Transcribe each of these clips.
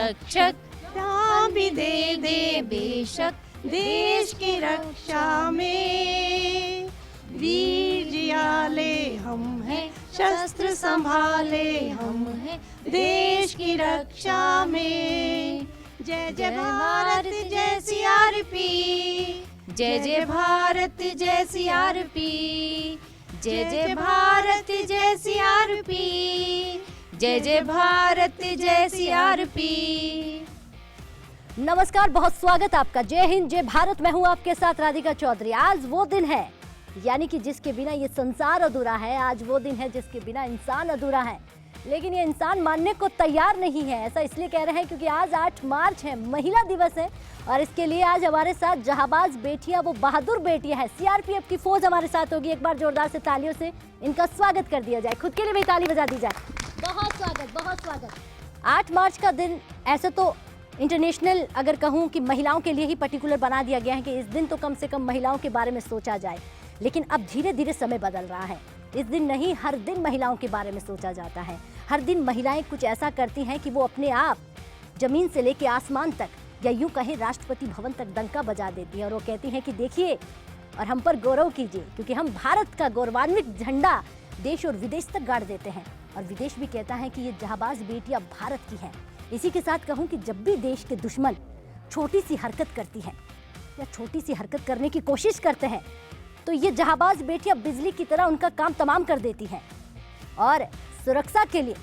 रक्षक, दाम भी दे दे बेशक देश की रक्षा में। वीर जियाले हम हैं, शस्त्र संभाले हम हैं देश की रक्षा में। जय जय भारत जय सीआरपी, जय जय भारत जय सीआरपी, जय जय भारत जय सीआरपी, जय जय भारत जय सीआरपी। नमस्कार, बहुत स्वागत आपका। जय हिंद, जय भारत। मैं हूं आपके साथ राधिका चौधरी। आज वो दिन है, यानी कि जिसके बिना ये संसार अधूरा है। आज वो दिन है जिसके बिना इंसान अधूरा है, लेकिन ये इंसान मानने को तैयार नहीं है। ऐसा इसलिए कह रहे हैं क्योंकि आज 8 मार्च है, महिला दिवस है, और इसके लिए आज हमारे साथ जहाबाज बेटियां, वो बहादुर बेटियां हैं। सीआरपीएफ की फौज हमारे साथ होगी। एक बार जोरदार से तालियों से इनका स्वागत कर दिया जाए। खुद के लिए भी ताली बजा दी जाए। बहुत स्वागत, बहुत स्वागत। 8 मार्च का दिन ऐसे तो इंटरनेशनल, अगर कहूँ कि महिलाओं के लिए ही पर्टिकुलर बना दिया गया है कि इस दिन तो कम से कम महिलाओं के बारे में सोचा जाए, लेकिन अब धीरे धीरे समय बदल रहा है। इस दिन नहीं, हर दिन महिलाओं के बारे में सोचा जाता है। हर दिन महिलाएं कुछ ऐसा करती हैं कि वो अपने आप जमीन से लेके आसमान तक, या यूं कहें राष्ट्रपति भवन तक डंका बजा देती हैं, और वो कहती हैं कि देखिए और हम पर गौरव कीजिए, क्योंकि हम भारत का गौरवान्वित झंडा देश और विदेश तक गाड़ देते हैं। और विदेश भी कहता है कि ये जहाबाज बेटियां भारत की हैं। इसी के साथ कहूँ कि जब भी देश के दुश्मन छोटी सी हरकत करती हैं या छोटी सी हरकत करने की कोशिश करते हैं, तो ये जहाबाज बेटियां बिजली की तरह उनका काम तमाम कर देती हैं, और सुरक्षा के लिए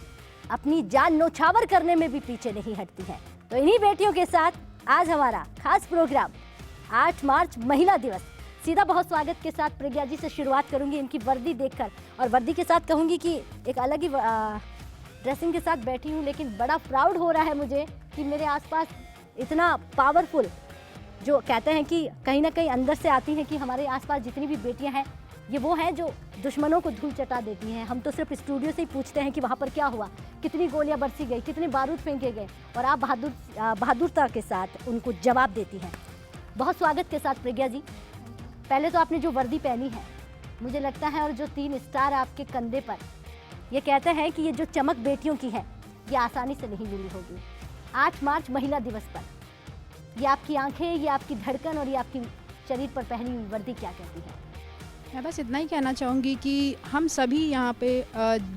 अपनी जान न्यौछावर करने में भी पीछे नहीं हटती हैं। तो इन्हीं बेटियों के साथ आज हमारा खास प्रोग्राम 8 मार्च महिला दिवस। सीधा बहुत स्वागत के साथ प्रज्ञा जी से शुरुआत करूंगी, इनकी वर्दी देखकर, और वर्दी के साथ कहूंगी कि एक अलग ही ड्रेसिंग के साथ बैठी हूँ, लेकिन बड़ा प्राउड हो रहा है मुझे कि मेरे आसपास इतना पावरफुल, जो कहते हैं कि कहीं ना कहीं अंदर से आती हैं, कि हमारे आसपास जितनी भी बेटियां हैं ये वो हैं जो दुश्मनों को धूल चटा देती हैं। हम तो सिर्फ स्टूडियो से ही पूछते हैं कि वहाँ पर क्या हुआ, कितनी गोलियां बरसी गई, कितने बारूद फेंके गए, और आप बहादुरता के साथ उनको जवाब देती हैं। बहुत स्वागत के साथ प्रज्ञा जी। पहले तो आपने जो वर्दी पहनी है, मुझे लगता है, और जो 3 स्टार आपके कंधे पर, ये कहते हैं कि ये जो चमक बेटियों की है ये आसानी से नहीं मिली होगी। 8 मार्च महिला दिवस पर ये आपकी आंखें, ये आपकी धड़कन और ये आपकी शरीर पर पहनी हुई वर्दी क्या कहती है? मैं बस इतना ही कहना चाहूँगी कि हम सभी यहाँ पे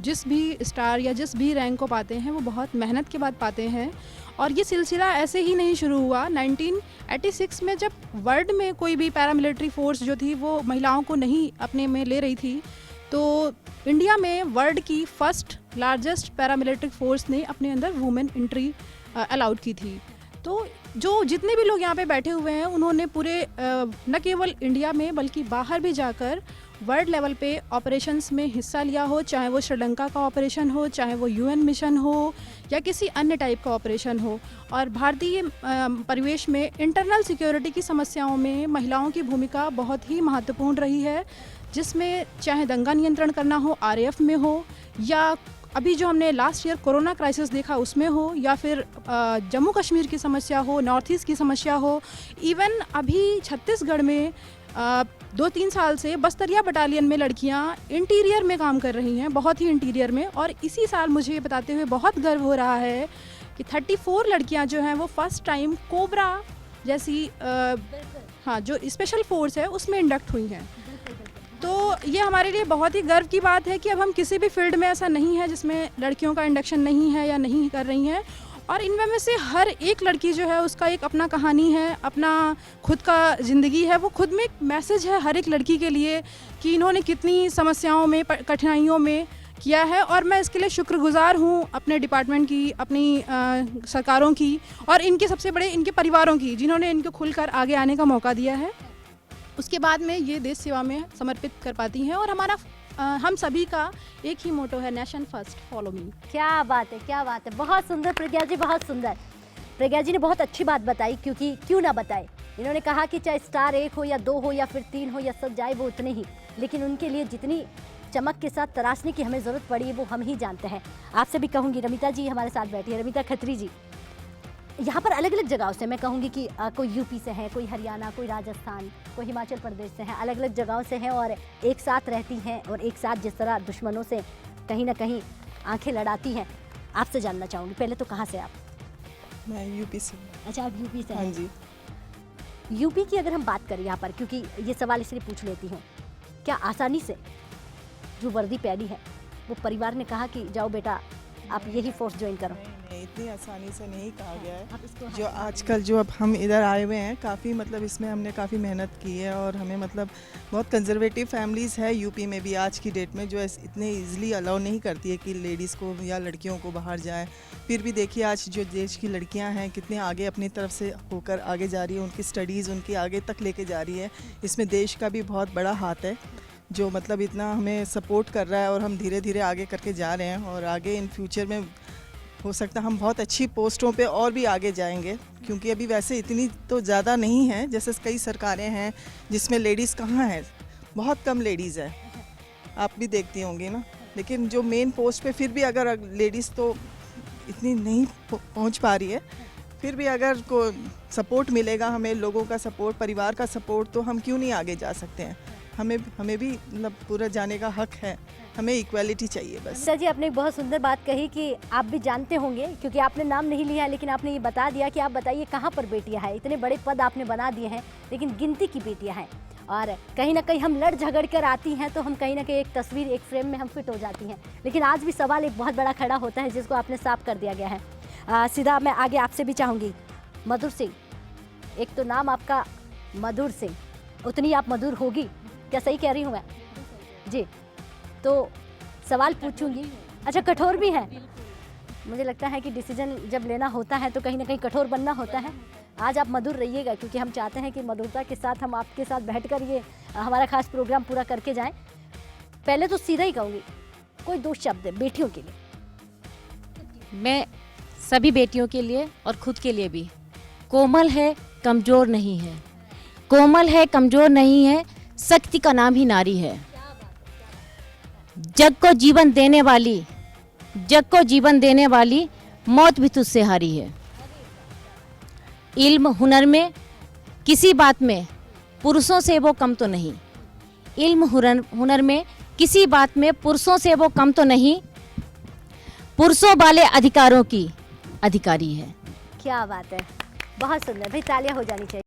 जिस भी स्टार या जिस भी रैंक को पाते हैं वो बहुत मेहनत के बाद पाते हैं, और ये सिलसिला ऐसे ही नहीं शुरू हुआ। 1986 में जब वर्ल्ड में कोई भी पैरामिलिट्री फोर्स जो थी वो महिलाओं को नहीं अपने में ले रही थी, तो इंडिया में वर्ल्ड की फर्स्ट लार्जेस्ट पैरामिलिट्री फोर्स ने अपने अंदर वुमेन एंट्री अलाउड की थी। तो जो जितने भी लोग यहाँ पे बैठे हुए हैं उन्होंने पूरे न केवल इंडिया में बल्कि बाहर भी जाकर वर्ल्ड लेवल पे ऑपरेशंस में हिस्सा लिया हो, चाहे वो श्रीलंका का ऑपरेशन हो, चाहे वो यूएन मिशन हो, या किसी अन्य टाइप का ऑपरेशन हो। और भारतीय परिवेश में इंटरनल सिक्योरिटी की समस्याओं में महिलाओं की भूमिका बहुत ही महत्वपूर्ण रही है, जिसमें चाहे दंगा नियंत्रण करना हो आरएएफ में हो, या अभी जो हमने लास्ट ईयर कोरोना क्राइसिस देखा उसमें हो, या फिर जम्मू कश्मीर की समस्या हो, नॉर्थ ईस्ट की समस्या हो, इवन अभी छत्तीसगढ़ में 2-3 साल से बस्तरिया बटालियन में लड़कियां इंटीरियर में काम कर रही हैं, बहुत ही इंटीरियर में। और इसी साल मुझे ये बताते हुए बहुत गर्व हो रहा है कि 34 लड़कियां जो हैं वो फर्स्ट टाइम कोबरा जैसी हाँ जो स्पेशल फोर्स है उसमें इंडक्ट हुई हैं। तो ये हमारे लिए बहुत ही गर्व की बात है कि अब हम किसी भी फील्ड में ऐसा नहीं है जिसमें लड़कियों का इंडक्शन नहीं है या नहीं कर रही हैं। और इनमें में से हर एक लड़की जो है उसका एक अपना कहानी है, अपना खुद का ज़िंदगी है। वो खुद में एक मैसेज है हर एक लड़की के लिए कि इन्होंने कितनी समस्याओं में, कठिनाइयों में किया है। और मैं इसके लिए शुक्रगुजार हूँ अपने डिपार्टमेंट की, अपनी सरकारों की, और इनके सबसे बड़े इनके परिवारों की, जिन्होंने इनको खुलकर आगे आने का मौका दिया है। उसके बाद में ये देश सेवा में समर्पित कर पाती हैं। और हमारा हम सभी का एक ही मोटो है, नेशन फर्स्ट फॉलो मी। क्या बात है, क्या बात है। बहुत सुंदर प्रज्ञा जी, बहुत सुंदर। प्रज्ञा जी ने बहुत अच्छी बात बताई, क्योंकि क्यों ना बताए। इन्होंने कहा कि चाहे स्टार 1 हो या 2 हो या फिर 3 हो या सब जाए वो उतने ही, लेकिन उनके लिए जितनी चमक के साथ तराशने की हमें ज़रूरत पड़ी है वो हम ही जानते हैं। आपसे भी कहूँगी, रमिता जी हमारे साथ बैठी है, रमिता खत्री जी। यहाँ पर अलग अलग जगहों से, मैं कहूँगी कि कोई यूपी से है, कोई हरियाणा, कोई राजस्थान, कोई हिमाचल प्रदेश से हैं, अलग अलग जगहों से हैं, और एक साथ रहती हैं, और एक साथ जिस तरह दुश्मनों से कहीं ना कहीं आंखें लड़ाती हैं। आपसे जानना चाहूँगी, पहले तो कहाँ से आप? मैं यूपी से हूँ। अच्छा, आप यूपी से हाँ हैं। जी। यूपी की अगर हम बात करें यहाँ पर, क्योंकि ये सवाल इसलिए पूछ लेती हूँ, क्या आसानी से जो वर्दी पहनी है वो परिवार ने कहा कि जाओ बेटा आप यही फोर्स ज्वाइन करो? नहीं, इतनी आसानी से नहीं कहा गया है। आप इसको जो आजकल जो अब हम इधर आए हुए हैं, काफ़ी मतलब इसमें हमने काफ़ी मेहनत की है और हमें मतलब बहुत कंजर्वेटिव फैमिलीज़ है यूपी में भी आज की डेट में, जो इतने इजीली अलाउ नहीं करती है कि लेडीज़ को या लड़कियों को बाहर जाए। फिर भी देखिए आज जो देश की लड़कियां हैं कितने आगे अपनी तरफ से होकर आगे जा रही है, उनकी स्टडीज़ उनकी आगे तक लेके जा रही है। इसमें देश का भी बहुत बड़ा हाथ है जो मतलब इतना हमें सपोर्ट कर रहा है और हम धीरे धीरे आगे करके जा रहे हैं और आगे इन फ्यूचर में हो सकता है हम बहुत अच्छी पोस्टों पे और भी आगे जाएंगे, क्योंकि अभी वैसे इतनी तो ज़्यादा नहीं है जैसे कई सरकारें हैं जिसमें लेडीज़ कहाँ हैं, बहुत कम लेडीज़ है, आप भी देखती होंगी ना। लेकिन जो मेन पोस्ट पे फिर भी अगर लेडीज़ तो इतनी नहीं पहुँच पा रही है, फिर भी अगर को सपोर्ट मिलेगा हमें, लोगों का सपोर्ट, परिवार का सपोर्ट, तो हम क्यों नहीं आगे जा सकते हैं। हमें भी मतलब पूरा जाने का हक है, हमें इक्वालिटी चाहिए बस। सर जी, आपने एक बहुत सुंदर बात कही कि आप भी जानते होंगे, क्योंकि आपने नाम नहीं लिया है लेकिन आपने ये बता दिया कि आप बताइए कहाँ पर बेटियाँ हैं। इतने बड़े पद आपने बना दिए हैं लेकिन गिनती की बेटियाँ हैं, और कहीं ना कहीं हम लड़ झगड़ कर आती हैं तो हम कहीं ना कहीं एक तस्वीर, एक फ्रेम में हम फिट हो जाती हैं। लेकिन आज भी सवाल एक बहुत बड़ा खड़ा होता है जिसको आपने साफ कर दिया गया है। सीधा मैं आगे आपसे भी चाहूँगी, मधुर सिंह, एक तो नाम आपका मधुर सिंह, उतनी आप मधुर होगी, क्या सही कह रही हूँ मैं जी? तो सवाल पूछूंगी, अच्छा कठोर भी है, मुझे लगता है कि डिसीजन जब लेना होता है तो कहीं ना कहीं कठोर बनना होता है। आज आप मधुर रहिएगा क्योंकि हम चाहते हैं कि मधुरता के साथ हम आपके साथ बैठकर ये हमारा खास प्रोग्राम पूरा करके जाएं। पहले तो सीधा ही कहूँगी, कोई दो शब्द बेटियों के लिए। मैं सभी बेटियों के लिए और खुद के लिए भी, कोमल है कमज़ोर नहीं है, कोमल है कमज़ोर नहीं है, शक्ति का नाम ही नारी है। जग को जीवन देने वाली, जग को जीवन देने वाली, मौत भी तुझसे हारी है। इल्म हुनर में किसी बात में पुरुषों से वो कम तो नहीं, इल्म हुनर में किसी बात में पुरुषों से वो कम तो नहीं, पुरुषों वाले अधिकारों की अधिकारी है। क्या बात है, बहुत सुंदर भाई, तालियां हो जानी चाहिए।